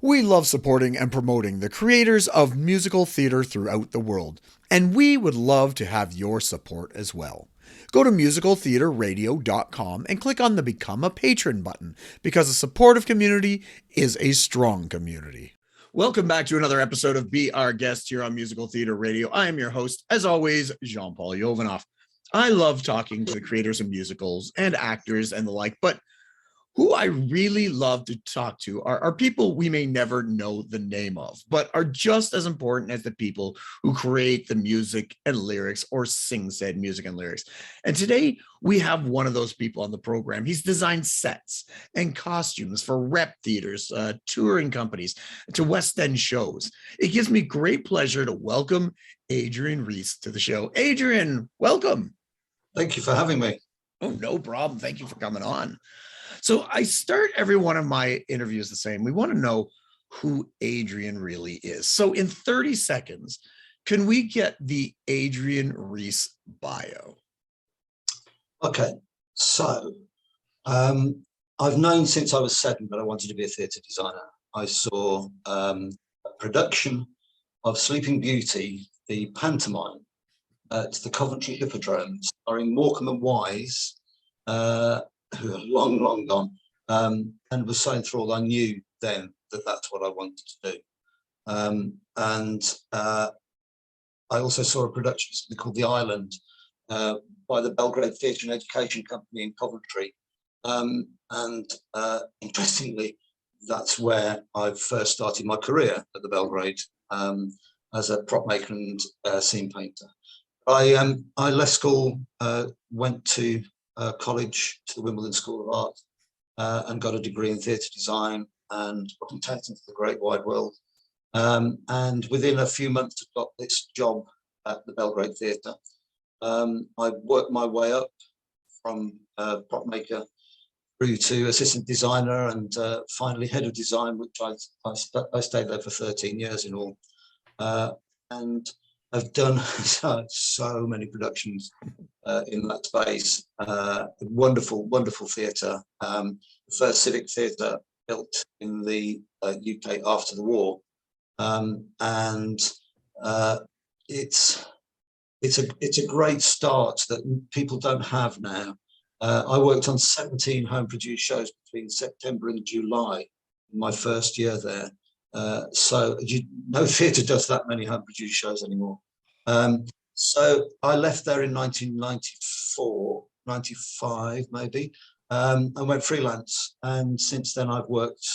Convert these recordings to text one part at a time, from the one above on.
We love supporting and promoting the creators of musical theater throughout the world, and we would love to have your support as well. Go to musicaltheaterradio.com and click on the Become a Patron button, because a supportive community is a strong community. Welcome back to another episode of Be Our Guest here on Musical Theater Radio. I am your host, as always, Jean-Paul Jovanoff. I love talking to the creators of musicals and actors and the like, but who I really love to talk to are people we may never know the name of, but are just as important as the people who create the music and lyrics or sing said music and lyrics. And today we have one of those people on the program. He's designed sets and costumes for rep theaters, touring companies, to West End shows. It gives me great pleasure to welcome Adrian Rees to the show. Adrian, welcome. Thank you for having me. Oh, no problem. Thank you for coming on. So I start every one of my interviews the same. We want to know who Adrian really is. So in 30 seconds, can we get the Adrian Rees bio? Okay, so I've known since I was 7 that I wanted to be a theatre designer. I saw a production of Sleeping Beauty, the pantomime, at the Coventry Hippodrome, starring Morecambe and Wise, who are long, long gone, and was so enthralled. I knew then that that's what I wanted to do. I also saw a production called The Island by the Belgrade Theatre and Education Company in Coventry. Interestingly, that's where I first started my career at the Belgrade as a prop maker and scene painter. I left school, went to college, to the Wimbledon School of Art, and got a degree in theatre design and got out into the great wide world. And within a few months, I got this job at the Belgrade Theatre. I worked my way up from prop maker through to assistant designer and finally head of design, which I stayed there for 13 years in all. And I've done so many productions in that space. Wonderful, wonderful theatre. The first civic theatre built in the UK after the war, it's a great start that people don't have now. I worked on 17 home-produced shows between September and July in my first year there. So no theatre does that many home-produced shows anymore. So I left there in 1994, 95 maybe, and went freelance. And since then I've worked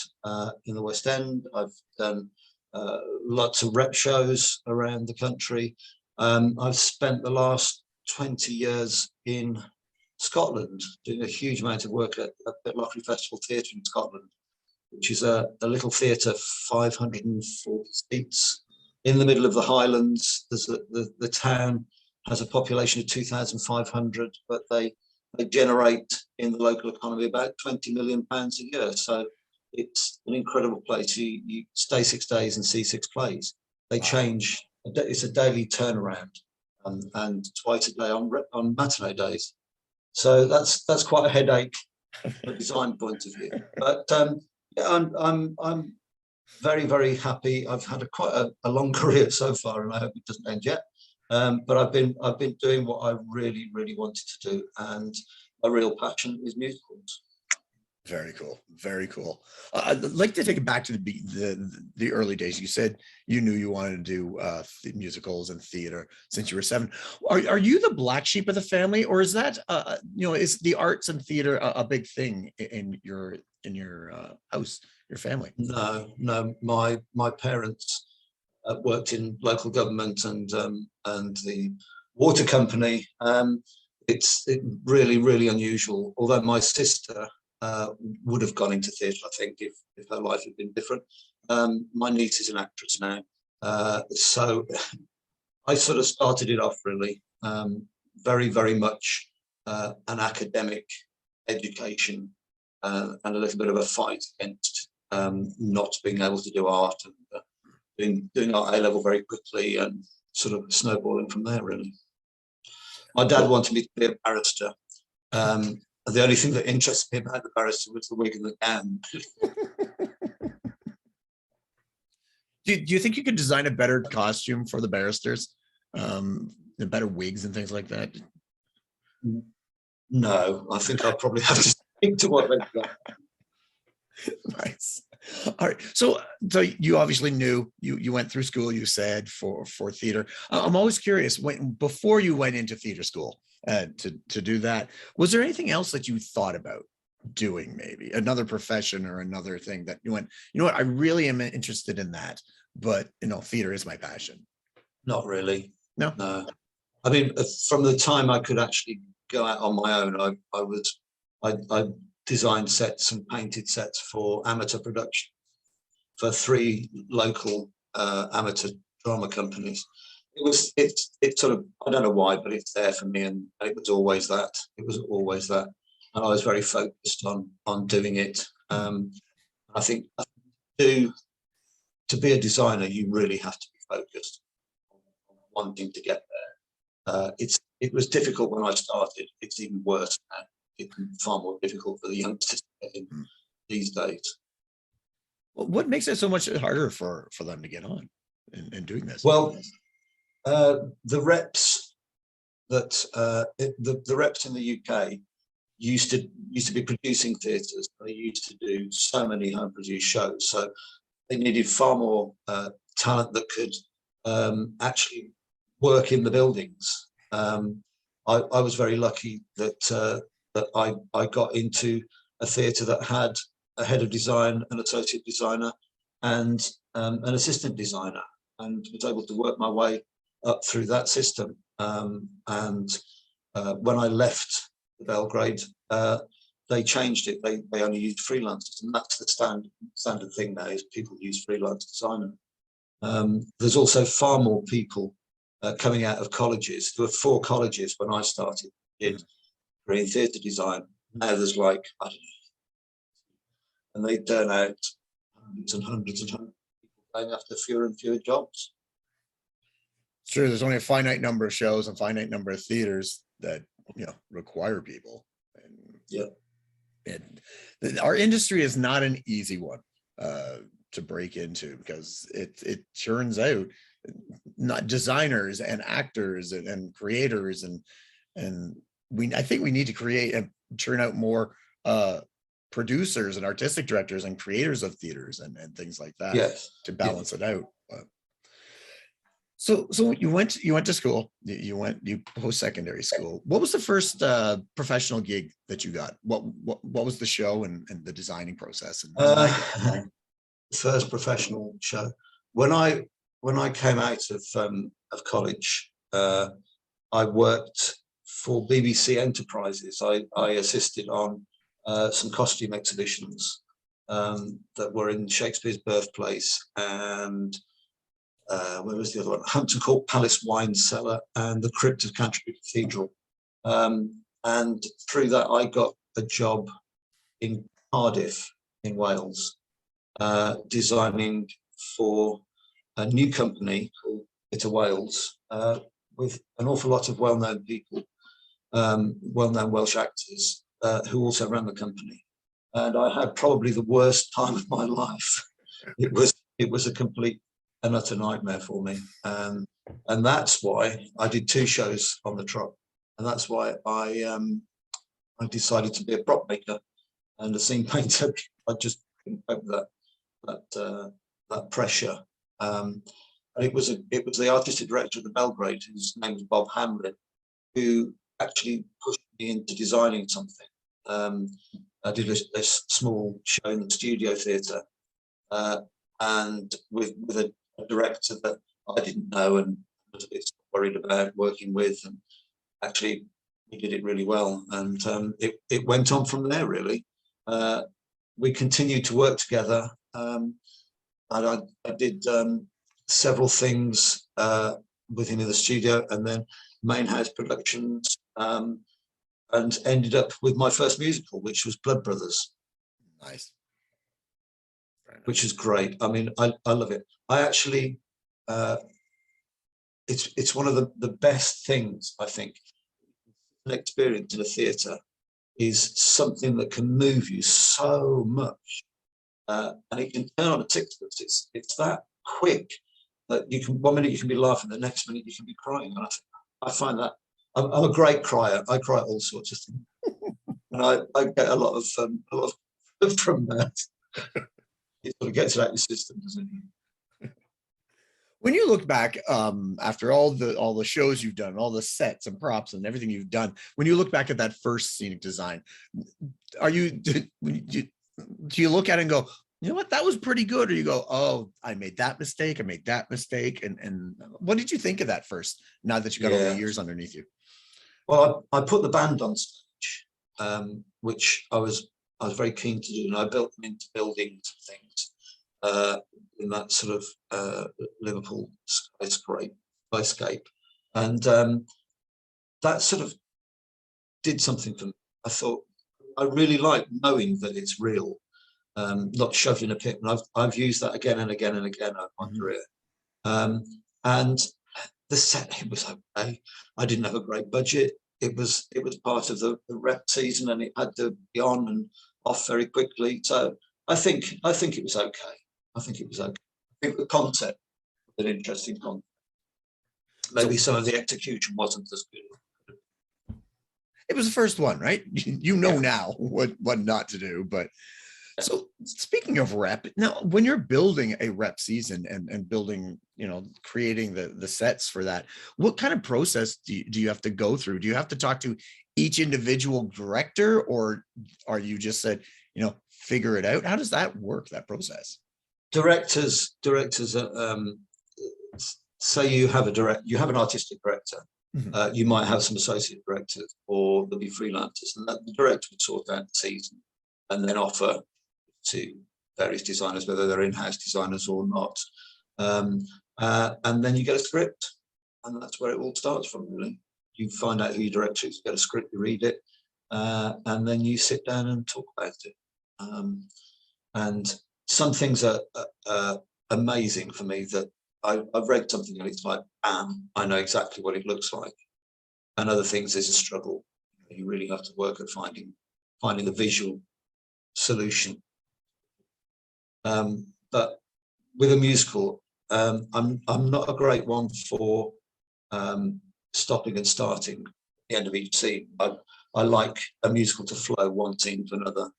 in the West End. I've done lots of rep shows around the country. I've spent the last 20 years in Scotland doing a huge amount of work at Pitlochry Festival Theatre in Scotland, which is a little theatre, 540 seats in the middle of the Highlands. There's the town has a population of 2,500, but they generate in the local economy about £20 million a year. So it's an incredible place. You stay 6 days and see 6 plays. They change. It's a daily turnaround, and twice a day on matinee days. So that's quite a headache from a design point of view. But yeah, I'm very, very happy. I've had quite a long career so far, and I hope it doesn't end yet. But I've been doing what I really, really wanted to do, and my real passion is musicals. Very cool. Very cool. I'd like to take it back to the early days. You said you knew you wanted to do musicals and theater since you were 7. Are you the black sheep of the family, or is that is the arts and theater a big thing in your house, your family? No. My parents worked in local government and the water company. It's really, really unusual. Although my sister would have gone into theatre, I think, if her life had been different. My niece is an actress now. So I sort of started it off really very, very much an academic education and a little bit of a fight against not being able to do art and doing art A-level very quickly and sort of snowballing from there, really. My dad wanted me to be a barrister. The only thing that interested me about the barrister was the wig and the gown. Do you think you could design a better costume for the barristers? The better wigs and things like that? No, I think I'll probably have to stick to what they've got. Nice. All right. So you obviously knew you went through school, you said, for theater. I'm always curious, before you went into theater school to do that, was there anything else that you thought about doing, maybe another profession or another thing that you went, you know what, I really am interested in that, but theater is my passion? Not really. No. No. I mean, from the time I could actually go out on my own, I designed sets and painted sets for amateur production for 3 local amateur drama companies. It's sort of, I don't know why, but it's there for me, and it was always that. It was always that, and I was very focused on doing it. I think to be a designer, you really have to be focused on wanting to get there. It was difficult when I started. It's even worse now. It's far more difficult for the youngsters to get in these days. Well, what makes it so much harder for them to get on in doing this? Well, the reps the reps in the UK used to be producing theatres. They used to do so many home produced shows, so they needed far more talent that could actually work in the buildings. I was very lucky that I got into a theatre that had a head of design, an associate designer, and an assistant designer, and was able to work my way up through that system. When I left the Belgrade, they changed it. They only used freelancers, and that's the standard thing now, is people use freelance designer. There's also far more people coming out of colleges. There were 4 colleges when I started in theatre design. Now there's like, I don't know, and they turn out hundreds and hundreds and hundreds of people going after fewer and fewer jobs. Sure, there's only a finite number of shows and finite number of theaters that require people. And yeah, our industry is not an easy one to break into, because it churns out not designers and actors and creators, and I think we need to create and churn out more producers and artistic directors and creators of theaters and things like that. Yes. To balance it out. So you went to school, you post-secondary school. What was the first professional gig that you got? What was the show and the designing process? First professional show. When I came out of college, I worked for BBC Enterprises. I assisted on some costume exhibitions that were in Shakespeare's birthplace, and where was the other one? Hampton Court Palace Wine Cellar and the Crypt of Canterbury Cathedral. And through that, I got a job in Cardiff in Wales, designing for a new company called Theatre Wales, with an awful lot of well-known people, well-known Welsh actors who also ran the company. And I had probably the worst time of my life. It was a complete and utter nightmare for me. And that's why I did 2 shows on the trot. And that's why I decided to be a prop maker and a scene painter. I just couldn't cope with that pressure. It was the artistic director of the Belgrade, whose name was Bob Hamlin, who actually pushed me into designing something. I did a small show in the studio theatre, and with a director that I didn't know and was a bit worried about working with, and actually we did it really well, and it went on from there, really. We continued to work together, and I did several things with him in the studio, and then main house productions, and ended up with my first musical, which was Blood Brothers. Nice. Which is great. I mean, I love it. I actually, it's one of the best things, I think. An experience in a theatre is something that can move you so much, and it can turn on a sixpence. It's that quick that you can, 1 minute you can be laughing, the next minute you can be crying. And I find that I'm a great crier. I cry at all sorts of things, and I get a lot of from that. It sort of gets it out of your system, doesn't it? When you look back, after all the shows you've done, all the sets and props and everything you've done, when you look back at that first scenic design, do you look at it and go, you know what, that was pretty good? Or you go, oh, I made that mistake, and what did you think of that first, now that you got all the years underneath you? Well, I put the band on stage, which I was very keen to do, and I built them into buildings and things in that sort of Liverpool skyscape, and that sort of did something for me. I thought I really like knowing that it's real, not shoved in a pit. And I've used that again and again and again over my career. And the set, it was okay. I didn't have a great budget. It was part of the rep season, and it had to be on and off very quickly. So I think it was okay. I think the concept was an interesting concept. Maybe some of the execution wasn't as good. It was the first one, right? You know now what not to do. But so speaking of rep, now when you're building a rep season and building, creating the sets for that, what kind of process do you have to go through? Do you have to talk to each individual director, or are you just said, figure it out? How does that work, that process? Directors say you have an artistic director. You might have some associate directors, or there'll be freelancers, and the director would sort out the season and then offer to various designers, whether they're in-house designers or not. And then you get a script, and that's where it all starts from, really. You find out who your director is, you get a script, you read it, and then you sit down and talk about it. And some things are amazing for me, that I've read something and it's like, bam, I know exactly what it looks like. And other things, there's a struggle. You really have to work at finding a visual solution. But with a musical, I'm not a great one for stopping and starting at the end of each scene. I like a musical to flow one scene to another,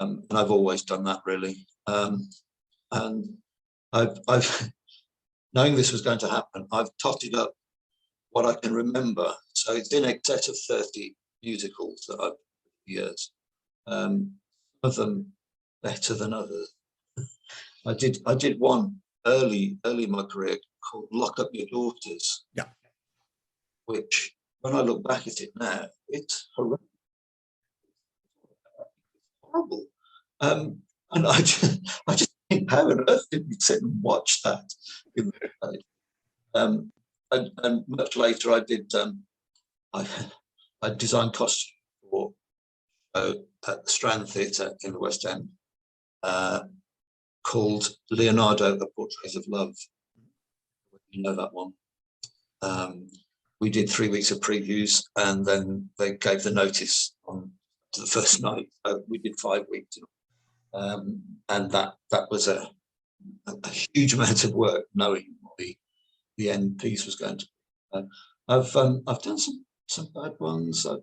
and I've always done that, really. And I've knowing this was going to happen, I've totted up what I can remember. So it's in excess of 30 musicals that I've years. Some of them better than others. I did one early in my career called Lock Up Your Daughters. Yeah. Which, when I look back at it now, it's horrendous. Horrible. And I just think, how on earth did we sit and watch that in the day? And much later, I did. I designed costumes for at the Strand Theatre in the West End, called Leonardo: A Portrait of Love. You know that one. We did 3 weeks of previews, and then they gave the notice on to the first night. We did 5 weeks, and that was a huge amount of work, knowing what the end piece was going to be. I've done some bad ones, some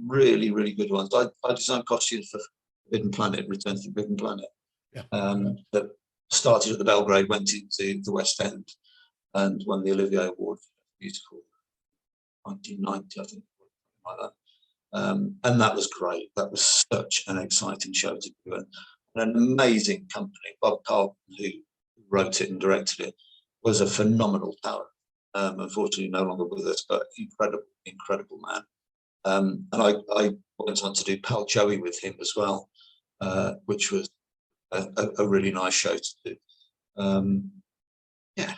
really, really good ones. I designed costumes for Forbidden Planet, Return to the Forbidden Planet. Yeah. That started at the Belgrade, went into the West End, and won the Olivier Award for musical 1990, I think, like that. And that was great. That was such an exciting show to do, and an amazing company. Bob Carlton, who wrote it and directed it, was a phenomenal talent. Unfortunately, no longer with us, but incredible man. And I went on to do Pal Joey with him as well, which was a really nice show to do. Yeah,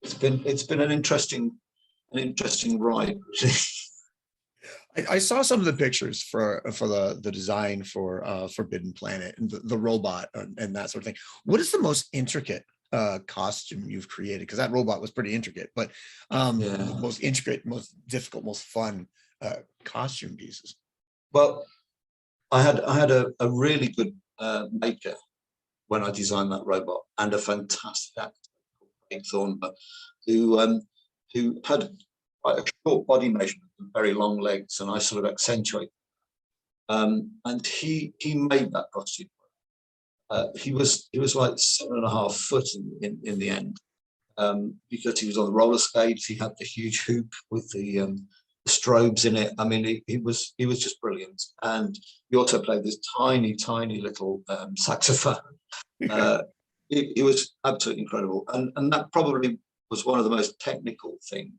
it's been an interesting ride. I saw some of the pictures for the design for Forbidden Planet and the robot and that sort of thing. What is the most intricate costume you've created? Because that robot was pretty intricate, but the most intricate, most difficult, most fun costume pieces. Well, I had a really good maker when I designed that robot, and a fantastic actor. Thornburg, who had quite a short body measurement and very long legs, and I sort of accentuated. And he made that costume. He was like 7.5 foot in the end, because he was on the roller skates. He had the huge hoop with the strobes in it. I mean, he was just brilliant. And he also played this tiny little saxophone. He was absolutely incredible, and that probably was one of the most technical things.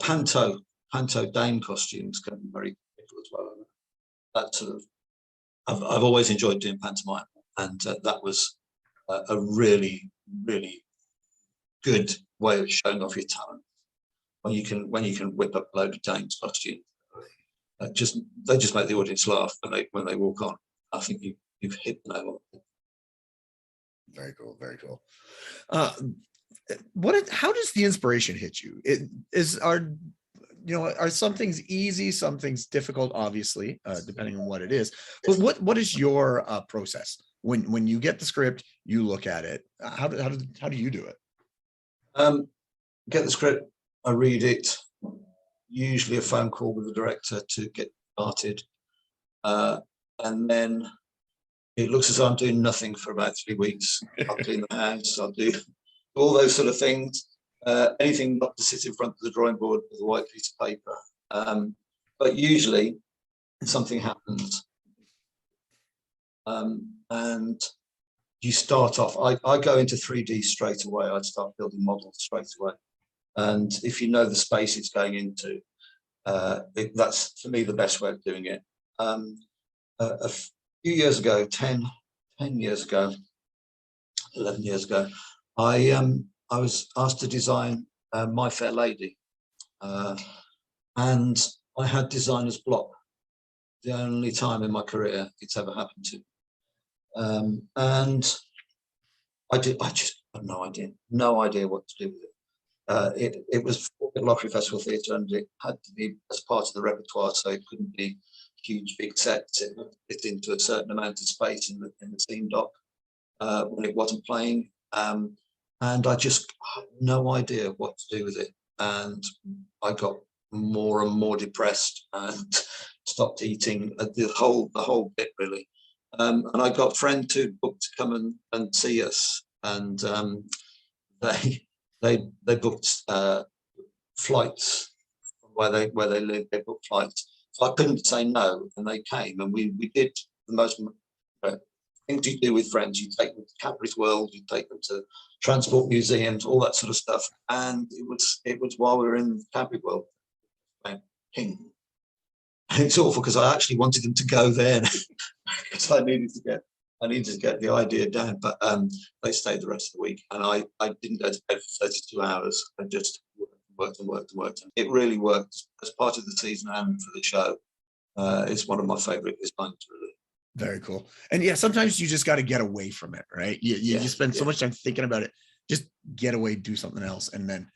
Panto Dame costumes can be very technical as well. That sort of, I've always enjoyed doing pantomime, and that was a really good way of showing off your talent. When you can whip up a load of dames costumes, they just make the audience laugh when they walk on. I think you've hit the nail on it. Very cool, very cool. How does the inspiration hit you? Are some things easy, some things difficult, obviously, depending on what it is. But what is your process when you get the script, you look at it? How do you do it? Get the script, I read it. Usually a phone call with the director to get started, and then it looks as though I'm doing nothing for about 3 weeks. I'll clean the house, I'll do all those sort of things. Anything not to sit in front of the drawing board with a white piece of paper. But usually something happens. And you start off, I go into 3D straight away. I start building models straight away. And if you know the space it's going into, that's, for me, the best way of doing it. A few years ago, 10 years ago, 11 years ago, I was asked to design My Fair Lady, and I had designer's block. The only time in my career it's ever happened to, and I just had no idea what to do with it. It was for Pitlochry Festival Theatre, and it had to be as part of the repertoire, so it couldn't be huge big sets. It fit into a certain amount of space in the scene dock when it wasn't playing. And I just had no idea what to do with it. And I got more and more depressed and stopped eating the whole bit, really. And I got a friend to book to come and see us. And they booked flights from where they live. They booked flights. So I couldn't say no, and they came, and we did the most things you do with friends. You take them to Cadbury's World, you take them to transport museums, all that sort of stuff. And it was while we were in Cadbury World, ping. And it's awful because I actually wanted them to go there because I needed to get the idea down. But they stayed the rest of the week, and I didn't go to bed for 32 hours. I just worked. It really worked as part of the season and for the show. It's one of my favourite designs, really. Very cool. And yeah, sometimes you just got to get away from it, right? You spend so much time thinking about it, just get away, do something else, and then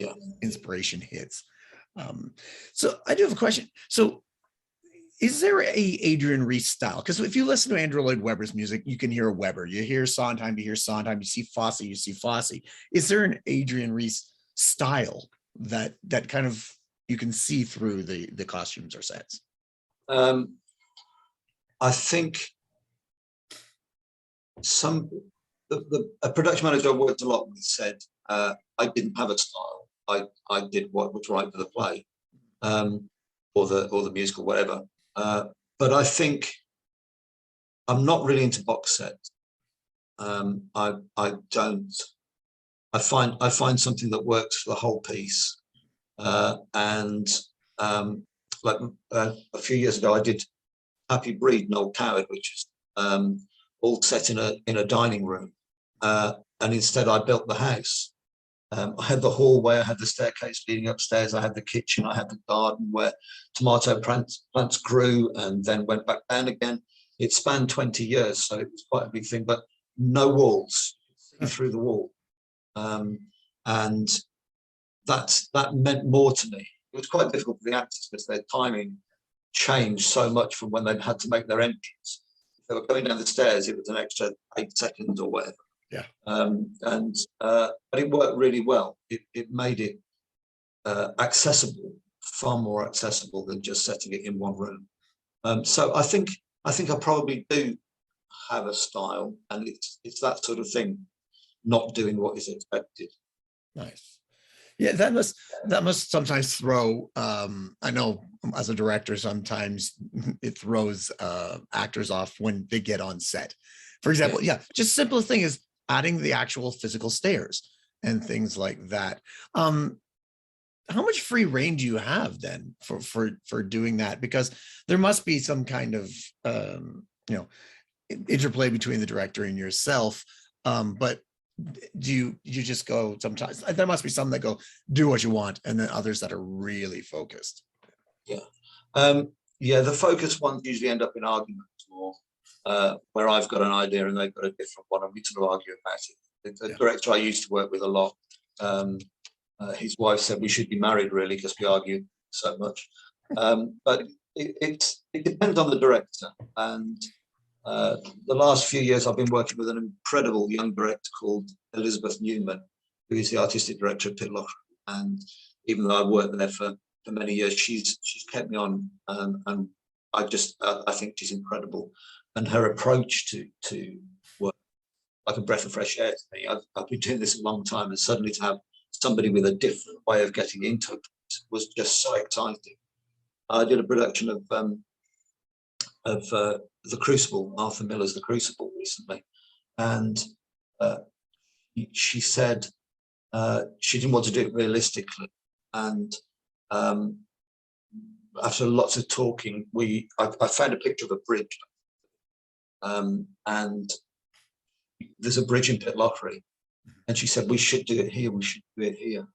inspiration hits. So I do have a question. So is there a Adrian Rees style? Because if you listen to Andrew Lloyd Webber's music, you can hear Webber. You hear Sondheim, you hear Sondheim. You see Fosse, you see Fosse. Is there an Adrian Rees style that kind of you can see through the costumes or sets? I think a production manager I worked a lot with said I didn't have a style. I did what was right for the play, or the musical, whatever. But I think I'm not really into box sets. I don't. I find something that works for the whole piece. And like a few years ago, I did Happy Breed, Noel Coward, which is all set in a dining room, and instead I built the house. I had the hallway, I had the staircase leading upstairs, I had the kitchen, I had the garden where tomato plants grew and then went back down again. It spanned 20 years, so it was quite a big thing, but no walls, see through the wall. And that meant more to me. It was quite difficult for the actors because their timing changed so much from when they had to make their entrance. If they were going down the stairs, it was an extra 8 seconds or whatever. Yeah. But it worked really well. It made it accessible, far more accessible than just setting it in one room. So I think I probably do have a style, and it's that sort of thing, not doing what is expected. Nice. Yeah, that must sometimes throw, I know as a director, sometimes it throws actors off when they get on set. For example, yeah, just simplest thing is adding the actual physical stairs and things like that. How much free reign do you have then for doing that? Because there must be some kind of interplay between the director and yourself. But do you just go, sometimes there must be some that go do what you want, and then others that are really focused? Yeah, the focused ones usually end up in arguments more, where I've got an idea and they've got a different one, and we sort of argue about it. The director I used to work with a lot, his wife said we should be married really because we argue so much. But it depends on the director. And the last few years I've been working with an incredible young director called Elizabeth Newman, who is the artistic director at Pitlochry. And even though I've worked there for many years, she's kept me on, and I think she's incredible. And her approach to work, like a breath of fresh air to me. I've been doing this a long time, and suddenly to have somebody with a different way of getting into it was just so exciting. I did a production of The Crucible, Arthur Miller's The Crucible, recently, and she said she didn't want to do it realistically, and after lots of talking, I found a picture of a bridge, and there's a bridge in Pitlochry, and she said we should do it here. We should do it here,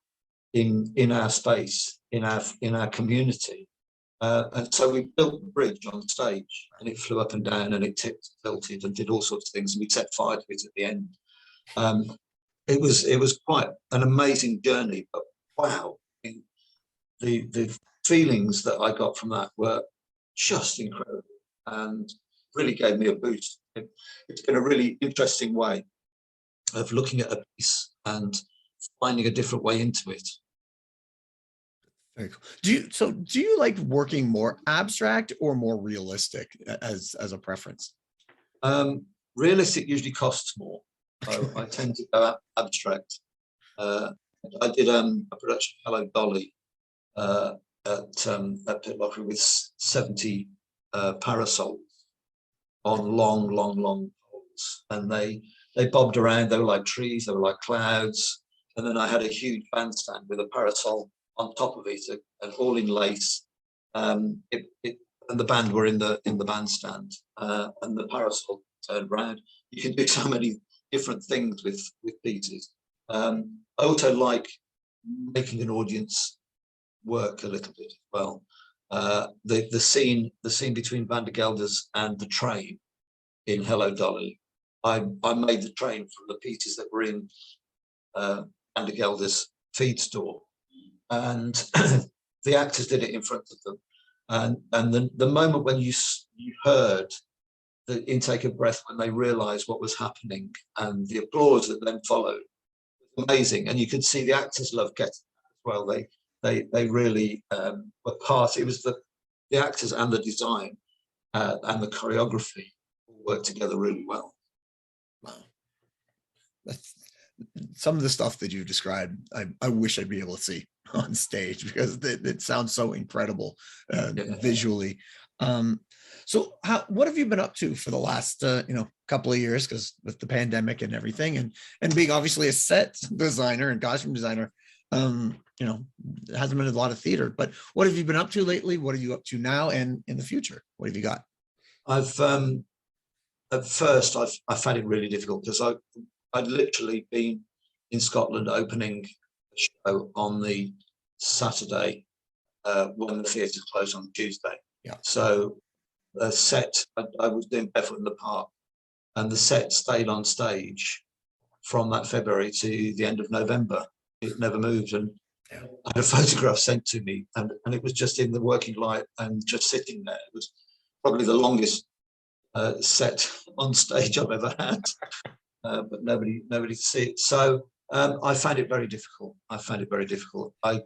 in our space, in our community. And so we built the bridge on stage, and it flew up and down, and it tipped, tilted, and did all sorts of things. And we set fire to it at the end. It was quite an amazing journey. But wow, the feelings that I got from that were just incredible, and really gave me a boost. It's been a really interesting way of looking at a piece and finding a different way into it. Very cool. Do you like working more abstract or more realistic as a preference? Realistic usually costs more, so I tend to go abstract. I did a production of Hello Dolly at Pitlochry with 70 parasols on long poles, and they bobbed around. They were like trees, they were like clouds, and then I had a huge bandstand with a parasol on top of it, and all in lace. And the band were in the bandstand, and the parasol turned round. You can do so many different things with pieces. I also like making an audience work a little bit as well. The scene between Van der Gelder's and the train in Hello Dolly, I made the train from the pieces that were in Van der Gelder's feed store, and the actors did it in front of them, and the moment when you heard the intake of breath when they realized what was happening, and the applause that then followed, was amazing. And you could see the actors loved getting that as well. They really were part. It was the actors and the design and the choreography all worked together really well. Wow. That's some of the stuff that you described. I wish I'd be able to see on stage, because it sounds so incredible visually. So what have you been up to for the last couple of years, because with the pandemic and everything, and being obviously a set designer and costume designer, it hasn't been a lot of theater, but what have you been up to lately? What are you up to now and in the future? What have you got? I've at first I found it really difficult, because I'd literally been in Scotland opening a show on the Saturday when the theatre closed on Tuesday. Yeah. So the set, I was doing Barefoot in the Park, and the set stayed on stage from that February to the end of November. It never moved, and I had a photograph sent to me, and it was just in the working light and just sitting there. It was probably the longest set on stage I've ever had. but nobody to see it. So I found it very difficult. I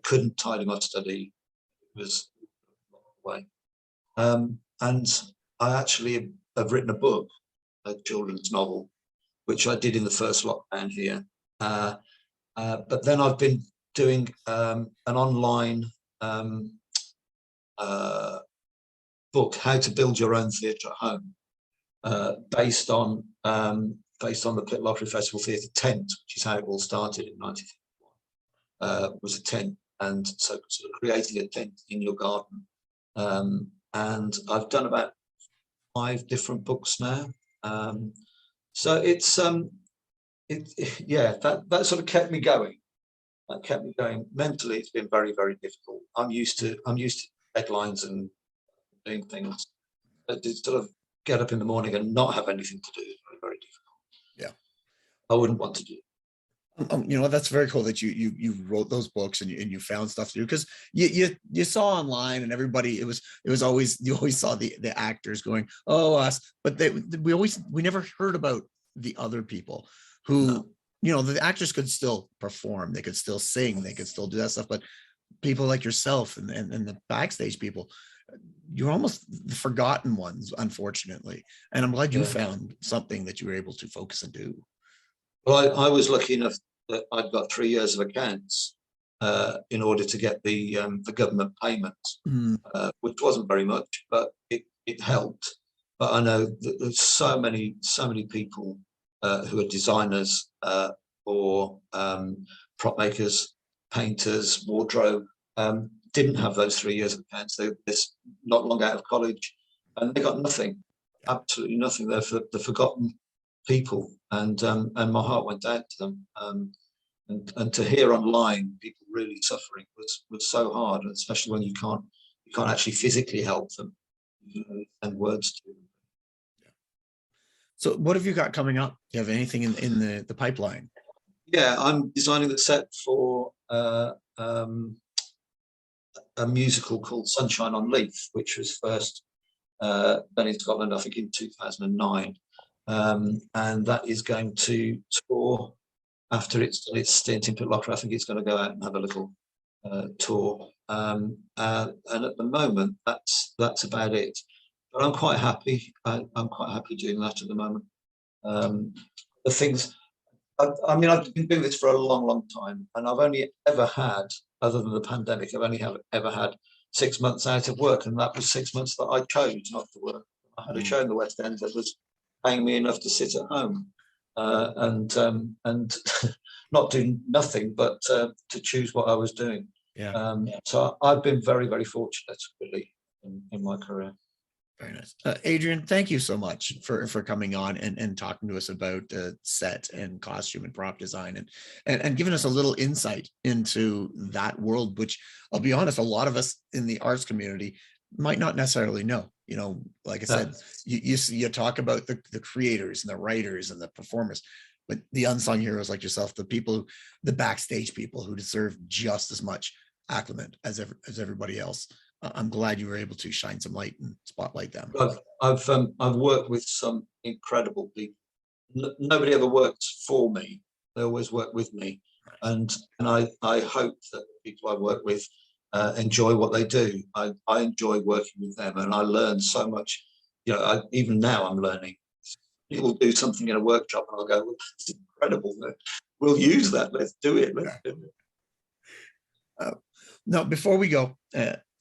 couldn't tidy my study. It was way. And I actually have written a book, a children's novel, which I did in the first lockdown here. But then I've been doing an online book, How to Build Your Own Theatre at Home, based on the Pitlochry Festival Theatre tent, which is how it all started in 1951. Was a tent, and so sort of creating a tent in your garden. And I've done about 5 different books now. So it's that sort of kept me going. That kept me going. Mentally, it's been very, very difficult. I'm used to deadlines and doing things. But to sort of get up in the morning and not have anything to do is very, very difficult. Yeah, I wouldn't want to do. You know, that's very cool that you wrote those books and you found stuff to do, because you saw online and everybody, it was always, you always saw the actors going, oh, us, but we never heard about the other people who, no. You know, the actors could still perform, they could still sing, they could still do that stuff, but people like yourself and the backstage people, you're almost the forgotten ones, unfortunately. And I'm glad you found something that you were able to focus and do. Well, I was lucky enough that I'd got 3 years of accounts in order to get the government payments, which wasn't very much, but it helped. But I know that there's so many people who are designers or prop makers, painters, wardrobe, didn't have those 3 years of accounts. They're not long out of college, and they got nothing, absolutely nothing. They're the forgotten people, and my heart went out to them. And to hear online people really suffering was so hard, especially when you can't actually physically help them, and words to them. So what have you got coming up? Do you have anything in the pipeline? Yeah, I'm designing the set for a musical called Sunshine on Leith, which was first done in Scotland, I think, in 2009. And that is going to tour after its stint in Pitlochry. I think it's going to go out and have a little tour. And at the moment, that's about it. But I'm quite happy. I'm quite happy doing that at the moment. The things, I mean, I've been doing this for a long, long time, and I've only ever had, other than the pandemic, I've only ever had 6 months out of work, and that was 6 months that I chose not to work. I had a show in the West End that was paying me enough to sit at home and not do nothing, but to choose what I was doing. Yeah. So I've been very, very fortunate, really, in my career. Very nice. Adrian, thank you so much for coming on and talking to us about set and costume and prop design and giving us a little insight into that world, which I'll be honest, a lot of us in the arts community might not necessarily know. You know, like I said, you talk about the creators and the writers and the performers, but the unsung heroes like yourself, the people, the backstage people who deserve just as much acclaim as everybody else. I'm glad you were able to shine some light and spotlight them. I've worked with some incredible people. Nobody ever works for me; they always work with me, and I hope that the people I work with enjoy what they do. I enjoy working with them, and I learn so much. You know, even now I'm learning. People do something in a workshop, and I'll go, well, "That's incredible! We'll use that. Let's do it. Let's do it." Now, before we go.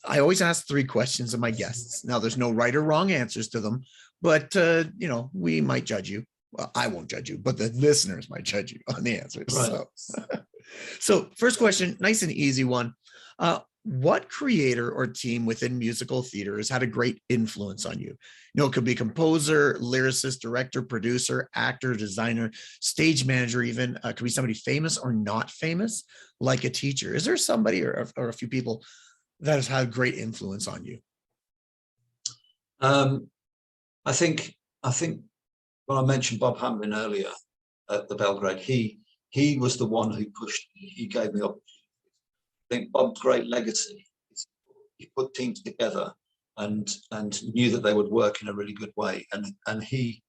I always ask 3 questions of my guests. Now, there's no right or wrong answers to them, but, you know, we might judge you. Well, I won't judge you, but the listeners might judge you on the answers. Right. So first question, nice and easy one. What creator or team within musical theater has had a great influence on you? You know, it could be composer, lyricist, director, producer, actor, designer, stage manager, even. It could be somebody famous or not famous, like a teacher. Is there somebody or a few people that has had great influence on you? I think when I mentioned Bob Hamlin earlier at the Belgrade, he was the one who pushed me. He gave me opportunities. I think Bob's great legacy is he put teams together and knew that they would work in a really good way, and he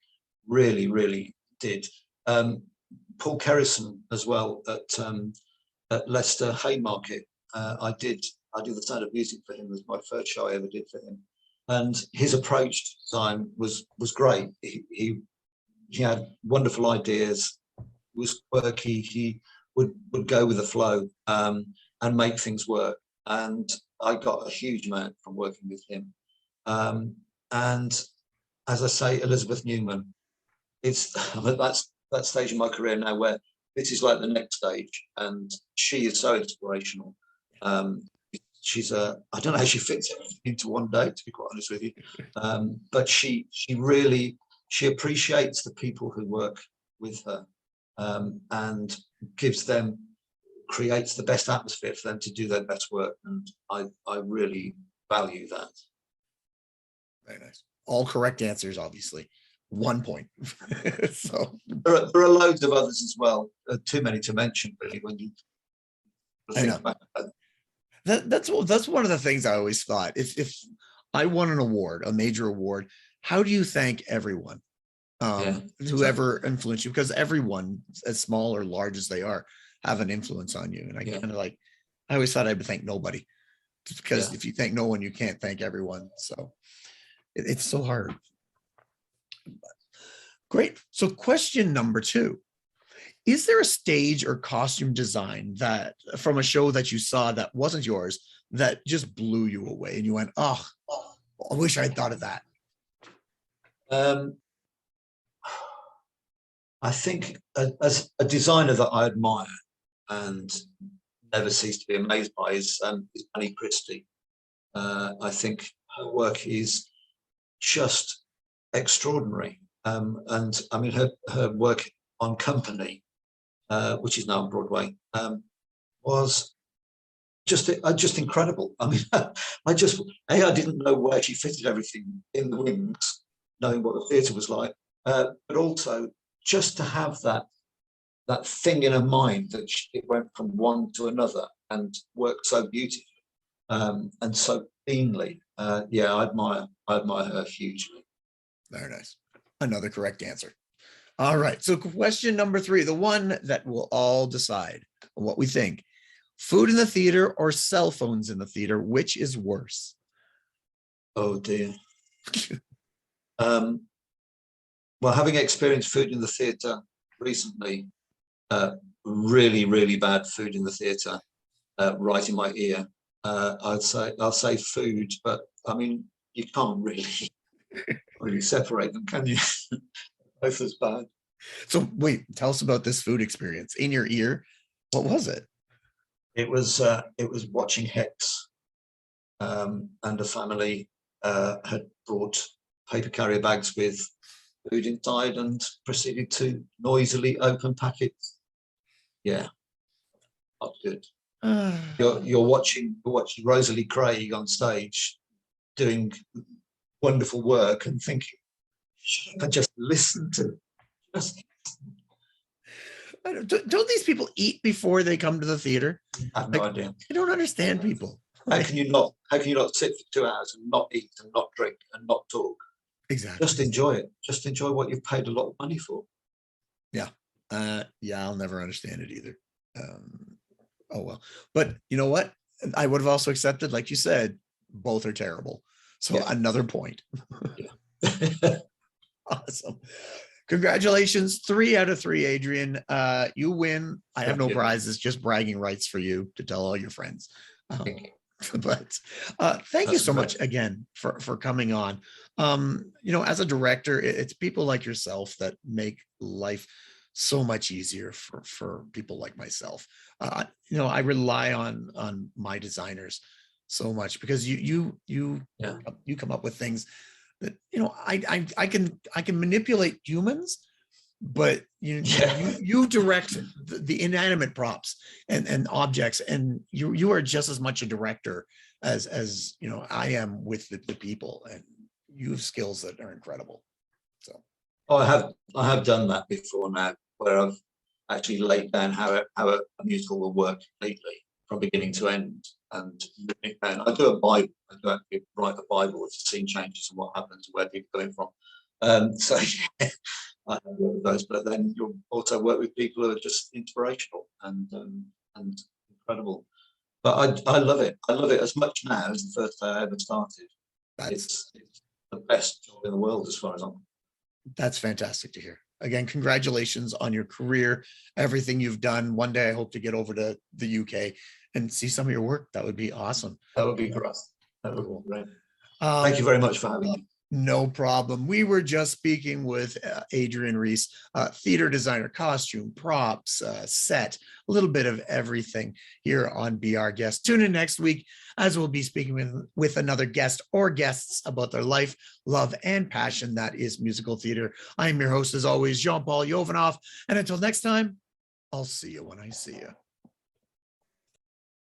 really did. Paul Kerrison as well at Leicester Haymarket. I did the Sound of Music for him. It was my first show I ever did for him, and his approach to design was great. He had wonderful ideas. Was quirky. He would go with the flow and make things work. And I got a huge amount from working with him. And as I say, Elizabeth Newman, I'm at that stage in my career now where this is like the next stage, and she is so inspirational. She's I don't know how she fits everything into one day, to be quite honest with you, but she appreciates the people who work with her, and creates the best atmosphere for them to do their best work, and I really value that. Very nice. All correct answers, obviously. 1 point. So there are loads of others as well. Too many to mention, really, when you think about that. That's one of the things I always thought. If I won an award, a major award, how do you thank everyone whoever influenced you? Because everyone, as small or large as they are, have an influence on you. And I kind of I always thought I would thank nobody, because if you thank no one, you can't thank everyone. So it's so hard. Great. So question number 2. Is there a stage or costume design that from a show that you saw that wasn't yours that just blew you away and you went, oh, I wish I'd thought of that? I think as a designer that I admire and never cease to be amazed by is Annie Christie. I think her work is just extraordinary. And I mean, her work on Company, which is now on Broadway, was just incredible. I mean, I didn't know where she fitted everything in the wings, knowing what the theatre was like, but also just to have that thing in her mind that it went from one to another and worked so beautifully and so cleanly. I admire her hugely. Very nice. Another correct answer. All right. So question number 3, the one that we'll all decide on what we think. Food in the theater or cell phones in the theater, which is worse? Oh dear. Well, having experienced food in the theatre recently, really, really bad food in the theatre, right in my ear. I'll say food, but I mean, you can't really separate them, can you? Both as bad. So wait, tell us about this food experience in your ear. What was it? It was watching Hex, and a family had brought paper carrier bags with food inside and proceeded to noisily open packets. Yeah, not good. You're watching Rosalie Craig on stage doing wonderful work and thinking, should I just listen to just don't these people eat before they come to the theater? I have no idea. I don't understand people. How can you not sit for 2 hours and not eat and not drink and not talk? Exactly. Just enjoy it. Just enjoy what you've paid a lot of money for. Yeah. I'll never understand it either. Oh well. But you know what? I would have also accepted, like you said, both are terrible. So another point. Yeah. Awesome. Congratulations. 3 out of 3, Adrian. You win. I have no prizes, just bragging rights for you to tell all your friends. But thank you so much again for coming on. As a director, it's people like yourself that make life so much easier for people like myself. I rely on my designers so much because you come up with things that I can manipulate humans, but you direct the inanimate props and objects, and you are just as much a director as I am with the people, and you have skills that are incredible. So I have done that before now, where I've actually laid down how a musical will work completely from beginning to end. And I do a Bible. I do actually write a Bible with scene changes and what happens and where people are going from. So yeah, I have worked with those, but then you'll also work with people who are just inspirational and incredible. But I love it. I love it as much now as the first day I ever started. It's the best job in the world as far as I'm. That's fantastic to hear. Again, congratulations on your career, everything you've done. One day I hope to get over to the UK and see some of your work. That would be awesome. That would be great. That would be great. Thank you very much for having me. No problem. We were just speaking with Adrian Rees, theater designer, costume, props, set, a little bit of everything here on Be Our Guest. Tune in next week as we'll be speaking with another guest or guests about their life, love, and passion that is musical theater. I am your host, as always, Jean-Paul Jovanov. And until next time, I'll see you when I see you.